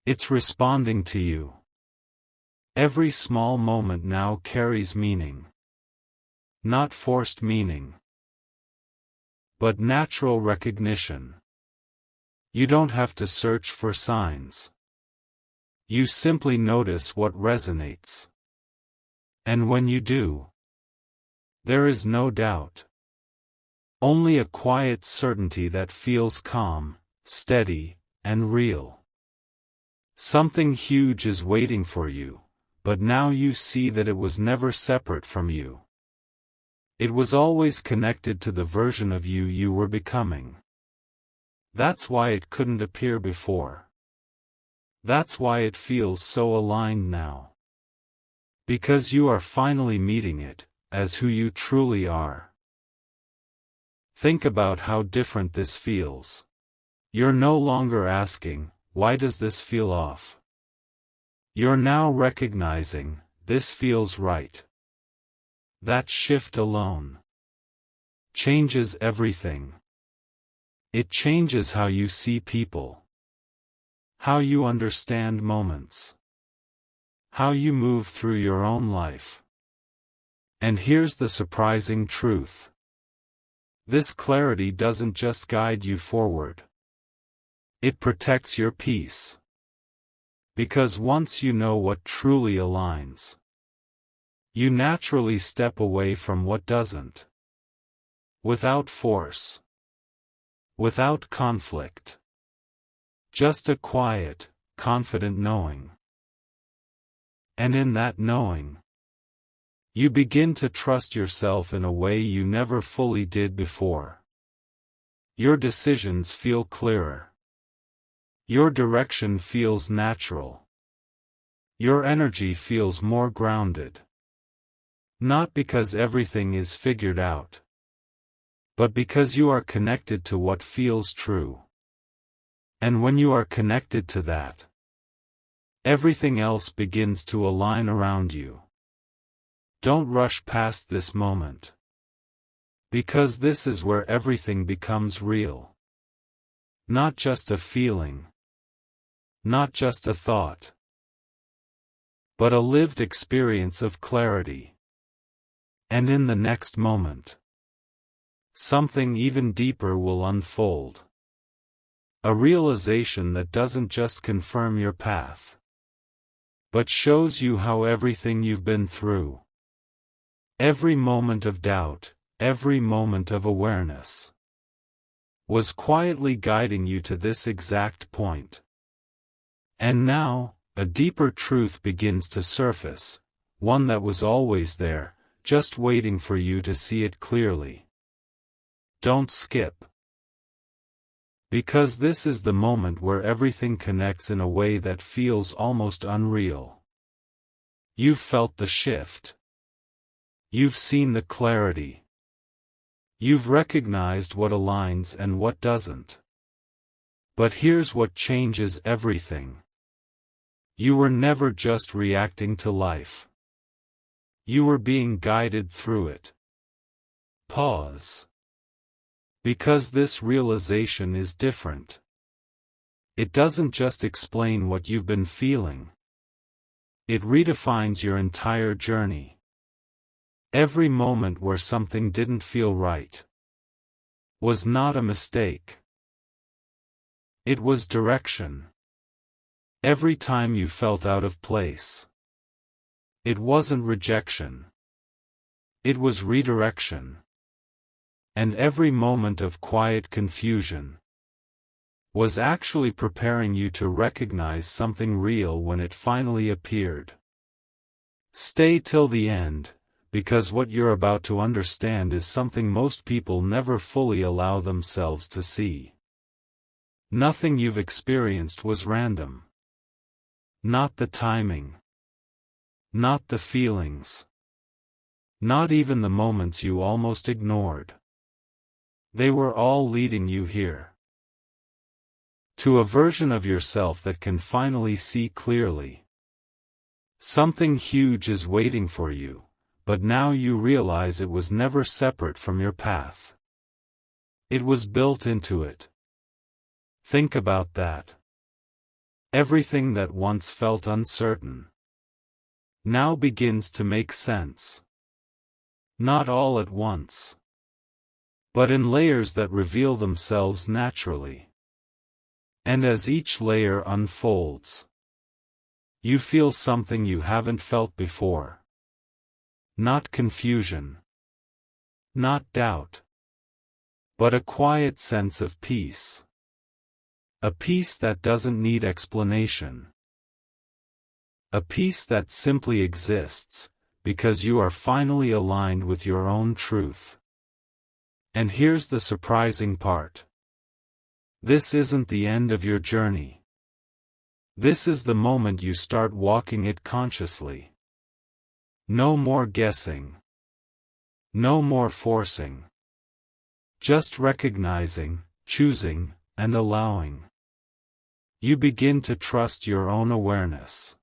It's responding to you. Every small moment now carries meaning. Not forced meaning, but natural recognition. You don't have to search for signs. You simply notice what resonates. And when you do, there is no doubt. Only a quiet certainty that feels calm, steady, and real. Something huge is waiting for you, but now you see that it was never separate from you. It was always connected to the version of you you were becoming. That's why it couldn't appear before. That's why it feels so aligned now. Because you are finally meeting it, as who you truly are. Think about how different this feels. You're no longer asking, why does this feel off? You're now recognizing, this feels right. That shift alone changes everything. It changes how you see people, how you understand moments, how you move through your own life. And here's the surprising truth. This clarity doesn't just guide you forward. It protects your peace. Because once you know what truly aligns, you naturally step away from what doesn't. Without force. Without conflict. Just a quiet, confident knowing. And in that knowing, you begin to trust yourself in a way you never fully did before. Your decisions feel clearer. Your direction feels natural. Your energy feels more grounded. Not because everything is figured out, but because you are connected to what feels true. And when you are connected to that, everything else begins to align around you. Don't rush past this moment. Because this is where everything becomes real. Not just a feeling. Not just a thought. But a lived experience of clarity. And in the next moment, something even deeper will unfold. A realization that doesn't just confirm your path, but shows you how everything you've been through, every moment of doubt, every moment of awareness, was quietly guiding you to this exact point. And now, a deeper truth begins to surface, one that was always there, just waiting for you to see it clearly. Don't skip. Because this is the moment where everything connects in a way that feels almost unreal. You've felt the shift. You've seen the clarity. You've recognized what aligns and what doesn't. But here's what changes everything. You were never just reacting to life. You were being guided through it. Pause. Because this realization is different. It doesn't just explain what you've been feeling. It redefines your entire journey. Every moment where something didn't feel right was not a mistake. It was direction. Every time you felt out of place, it wasn't rejection. It was redirection. And every moment of quiet confusion was actually preparing you to recognize something real when it finally appeared. Stay till the end, because what you're about to understand is something most people never fully allow themselves to see. Nothing you've experienced was random. Not the timing. Not the feelings. Not even the moments you almost ignored. They were all leading you here. To a version of yourself that can finally see clearly. Something huge is waiting for you, but now you realize it was never separate from your path. It was built into it. Think about that. Everything that once felt uncertain now begins to make sense. Not all at once, but in layers that reveal themselves naturally. And as each layer unfolds, you feel something you haven't felt before. Not confusion. Not doubt. But a quiet sense of peace. A peace that doesn't need explanation. A peace that simply exists, because you are finally aligned with your own truth. And here's the surprising part. This isn't the end of your journey. This is the moment you start walking it consciously. No more guessing. No more forcing. Just recognizing, choosing, and allowing. You begin to trust your own awareness.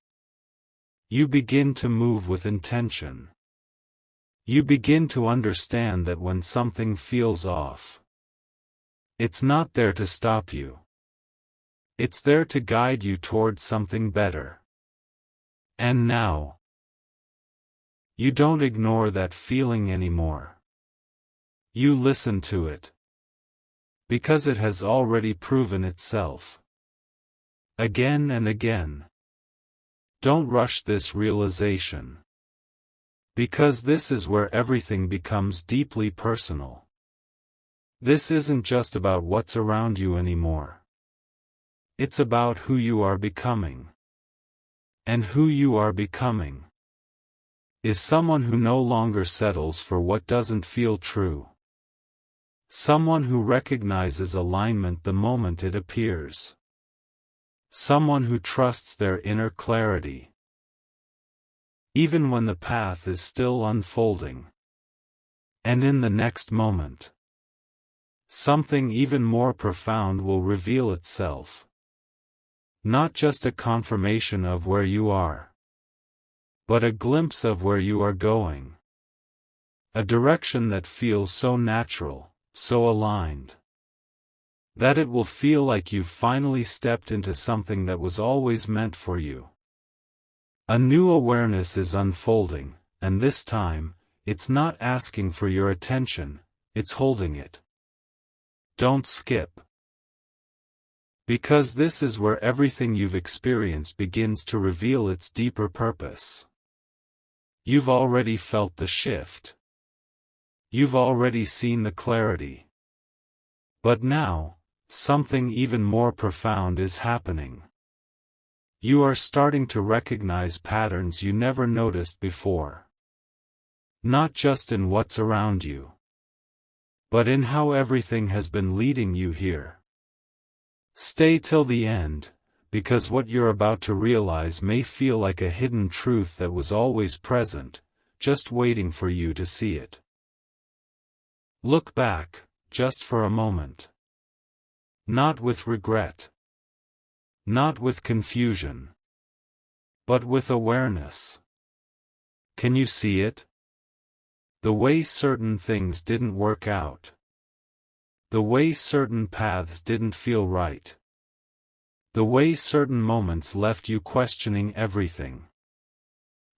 You begin to move with intention. You begin to understand that when something feels off, it's not there to stop you. It's there to guide you towards something better. And now, you don't ignore that feeling anymore. You listen to it. Because it has already proven itself. Again and again. Don't rush this realization. Because this is where everything becomes deeply personal. This isn't just about what's around you anymore. It's about who you are becoming. And who you are becoming is someone who no longer settles for what doesn't feel true. Someone who recognizes alignment the moment it appears. Someone who trusts their inner clarity. Even when the path is still unfolding. And in the next moment, something even more profound will reveal itself. Not just a confirmation of where you are, but a glimpse of where you are going. A direction that feels so natural, so aligned, that it will feel like you've finally stepped into something that was always meant for you. A new awareness is unfolding, and this time, it's not asking for your attention, it's holding it. Don't skip. Because this is where everything you've experienced begins to reveal its deeper purpose. You've already felt the shift. You've already seen the clarity. But now, something even more profound is happening. You are starting to recognize patterns you never noticed before. Not just in what's around you, but in how everything has been leading you here. Stay till the end, because what you're about to realize may feel like a hidden truth that was always present, just waiting for you to see it. Look back, just for a moment. Not with regret. Not with confusion. But with awareness. Can you see it? The way certain things didn't work out. The way certain paths didn't feel right. The way certain moments left you questioning everything.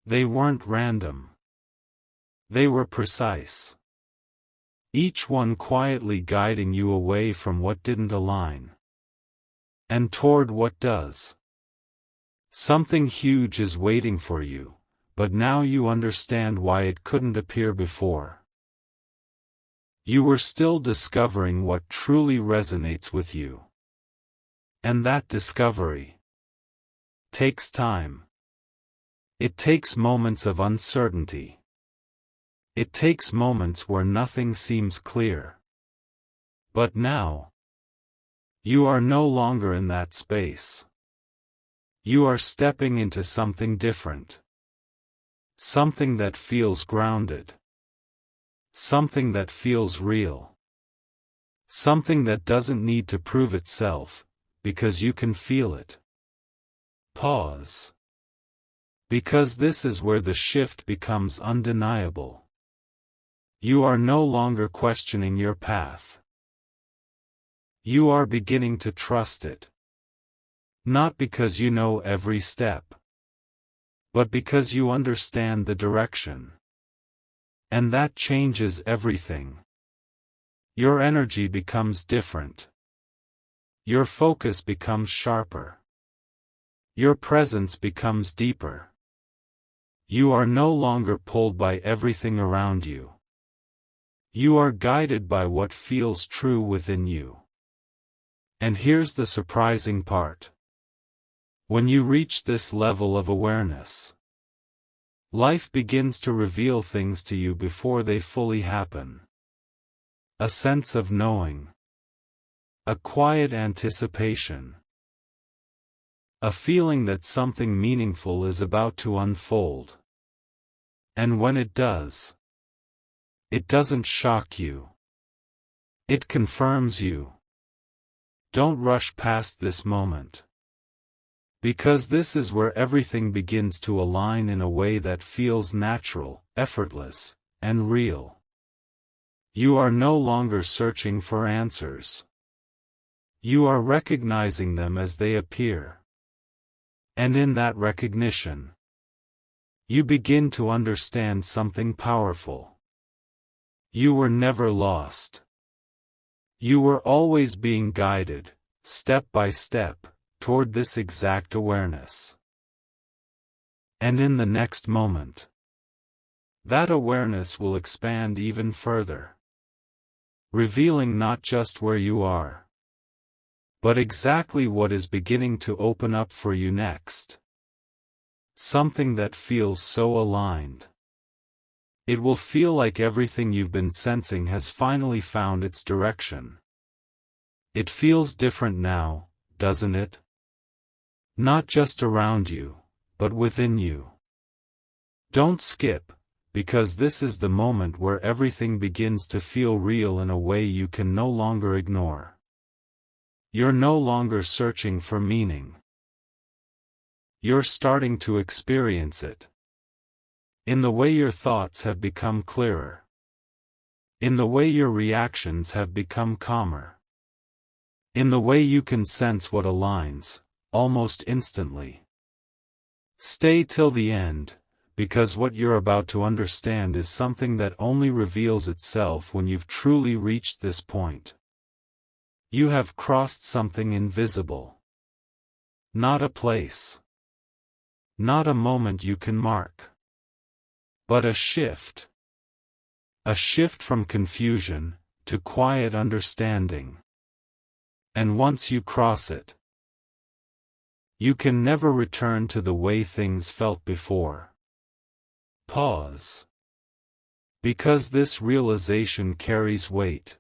They weren't random. They were precise. Each one quietly guiding you away from what didn't align. And toward what does. Something huge is waiting for you, but now you understand why it couldn't appear before. You were still discovering what truly resonates with you. And that discovery takes time. It takes moments of uncertainty. It takes moments where nothing seems clear. But now, you are no longer in that space. You are stepping into something different. Something that feels grounded. Something that feels real. Something that doesn't need to prove itself, because you can feel it. Pause. Because this is where the shift becomes undeniable. You are no longer questioning your path. You are beginning to trust it. Not because you know every step, but because you understand the direction. And that changes everything. Your energy becomes different. Your focus becomes sharper. Your presence becomes deeper. You are no longer pulled by everything around you. You are guided by what feels true within you. And here's the surprising part. When you reach this level of awareness, life begins to reveal things to you before they fully happen. A sense of knowing. A quiet anticipation. A feeling that something meaningful is about to unfold. And when it does, it doesn't shock you. It confirms you. Don't rush past this moment. Because this is where everything begins to align in a way that feels natural, effortless, and real. You are no longer searching for answers. You are recognizing them as they appear. And in that recognition, you begin to understand something powerful. You were never lost. You were always being guided, step by step, toward this exact awareness. And in the next moment, that awareness will expand even further, revealing not just where you are, but exactly what is beginning to open up for you next. Something that feels so aligned. It will feel like everything you've been sensing has finally found its direction. It feels different now, doesn't it? Not just around you, but within you. Don't skip, because this is the moment where everything begins to feel real in a way you can no longer ignore. You're no longer searching for meaning. You're starting to experience it. In the way your thoughts have become clearer. In the way your reactions have become calmer. In the way you can sense what aligns, almost instantly. Stay till the end, because what you're about to understand is something that only reveals itself when you've truly reached this point. You have crossed something invisible. Not a place. Not a moment you can mark. But a shift. A shift from confusion to quiet understanding. And once you cross it, you can never return to the way things felt before. Pause. Because this realization carries weight.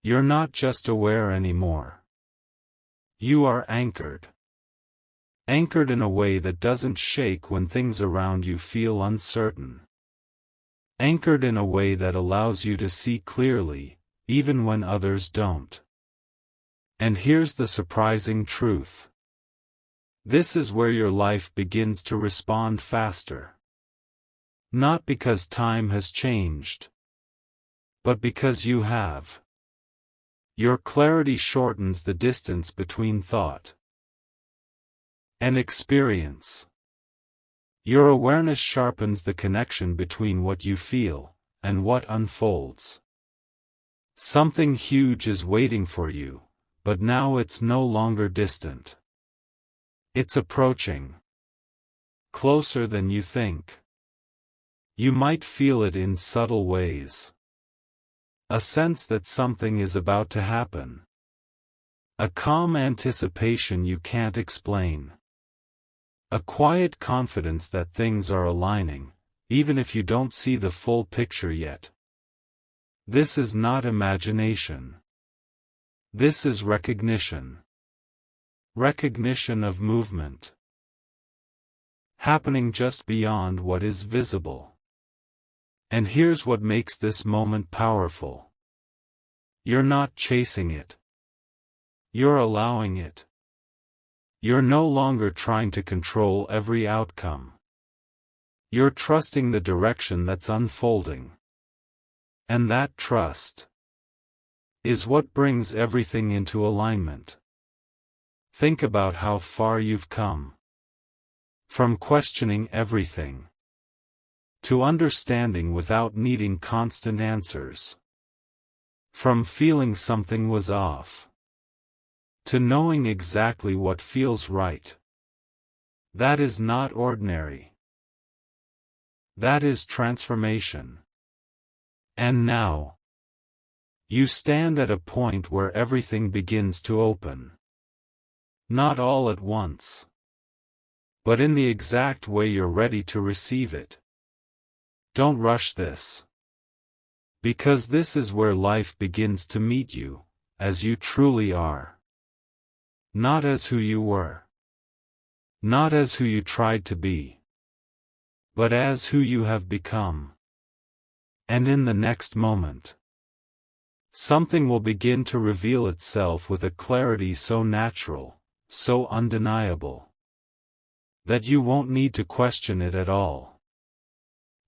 You're not just aware anymore. You are anchored. Anchored in a way that doesn't shake when things around you feel uncertain. Anchored in a way that allows you to see clearly, even when others don't. And here's the surprising truth. This is where your life begins to respond faster. Not because time has changed, but because you have. Your clarity shortens the distance between thought and experience. Your awareness sharpens the connection between what you feel and what unfolds. Something huge is waiting for you, but now it's no longer distant. It's approaching. Closer than you think. You might feel it in subtle ways. A sense that something is about to happen. A calm anticipation you can't explain. A quiet confidence that things are aligning, even if you don't see the full picture yet. This is not imagination. This is recognition. Recognition of movement happening just beyond what is visible. And here's what makes this moment powerful. You're not chasing it. You're allowing it. You're no longer trying to control every outcome. You're trusting the direction that's unfolding. And that trust is what brings everything into alignment. Think about how far you've come. From questioning everything to understanding without needing constant answers. From feeling something was off to knowing exactly what feels right. That is not ordinary. That is transformation. And now, you stand at a point where everything begins to open. Not all at once, but in the exact way you're ready to receive it. Don't rush this. Because this is where life begins to meet you, as you truly are. Not as who you were. Not as who you tried to be. But as who you have become. And in the next moment, something will begin to reveal itself with a clarity so natural, so undeniable, that you won't need to question it at all.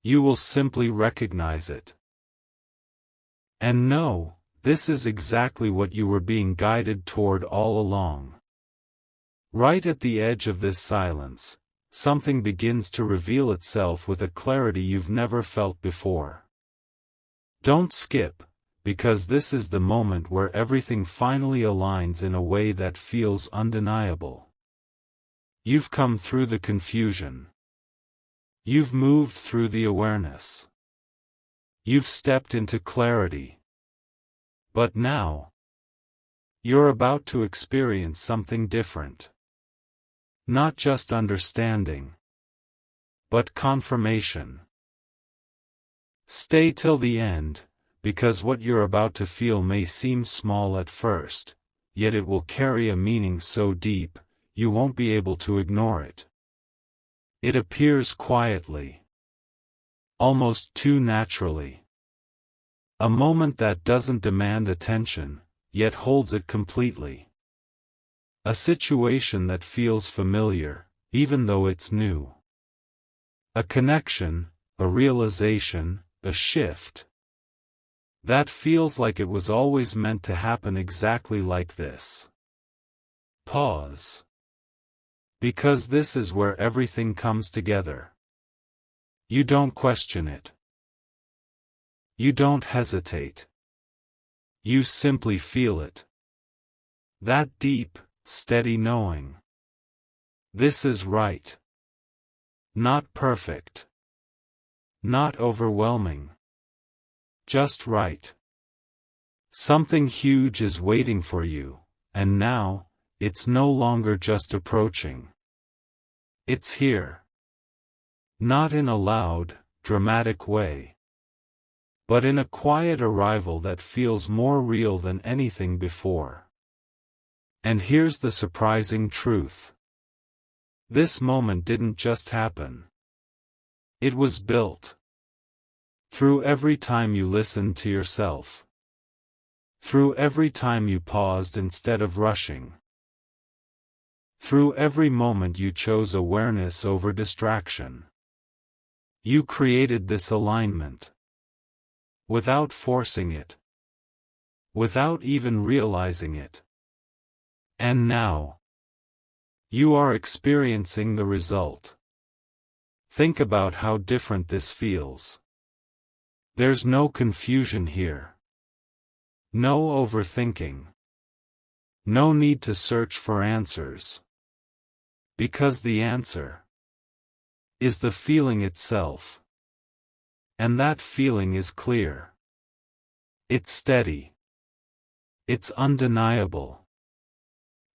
You will simply recognize it. And know, this is exactly what you were being guided toward all along. Right at the edge of this silence, something begins to reveal itself with a clarity you've never felt before. Don't skip, because this is the moment where everything finally aligns in a way that feels undeniable. You've come through the confusion. You've moved through the awareness. You've stepped into clarity. But now, you're about to experience something different. Not just understanding, but confirmation. Stay till the end, because what you're about to feel may seem small at first, yet it will carry a meaning so deep, you won't be able to ignore it. It appears quietly, almost too naturally. A moment that doesn't demand attention, yet holds it completely. A situation that feels familiar, even though it's new. A connection, a realization, a shift. That feels like it was always meant to happen exactly like this. Pause. Because this is where everything comes together. You don't question it. You don't hesitate. You simply feel it. That deep, steady knowing. This is right. Not perfect. Not overwhelming. Just right. Something huge is waiting for you, and now, it's no longer just approaching. It's here. Not in a loud, dramatic way, but in a quiet arrival that feels more real than anything before. And here's the surprising truth. This moment didn't just happen. It was built. Through every time you listened to yourself. Through every time you paused instead of rushing. Through every moment you chose awareness over distraction. You created this alignment. Without forcing it. Without even realizing it. And now, you are experiencing the result. Think about how different this feels. There's no confusion here. No overthinking. No need to search for answers. Because the answer is the feeling itself. And that feeling is clear. It's steady. It's undeniable.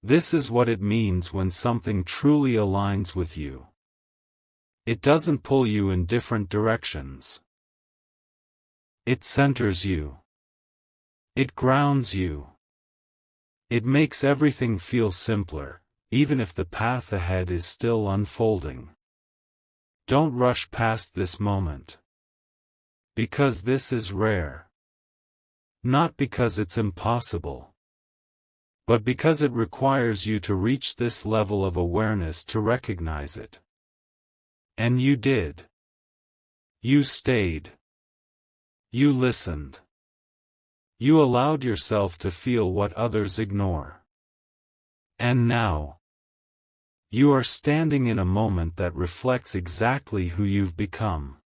This is what it means when something truly aligns with you. It doesn't pull you in different directions. It centers you. It grounds you. It makes everything feel simpler, even if the path ahead is still unfolding. Don't rush past this moment. Because this is rare. Not because it's impossible. But because it requires you to reach this level of awareness to recognize it. And you did. You stayed. You listened. You allowed yourself to feel what others ignore. And now, you are standing in a moment that reflects exactly who you've become.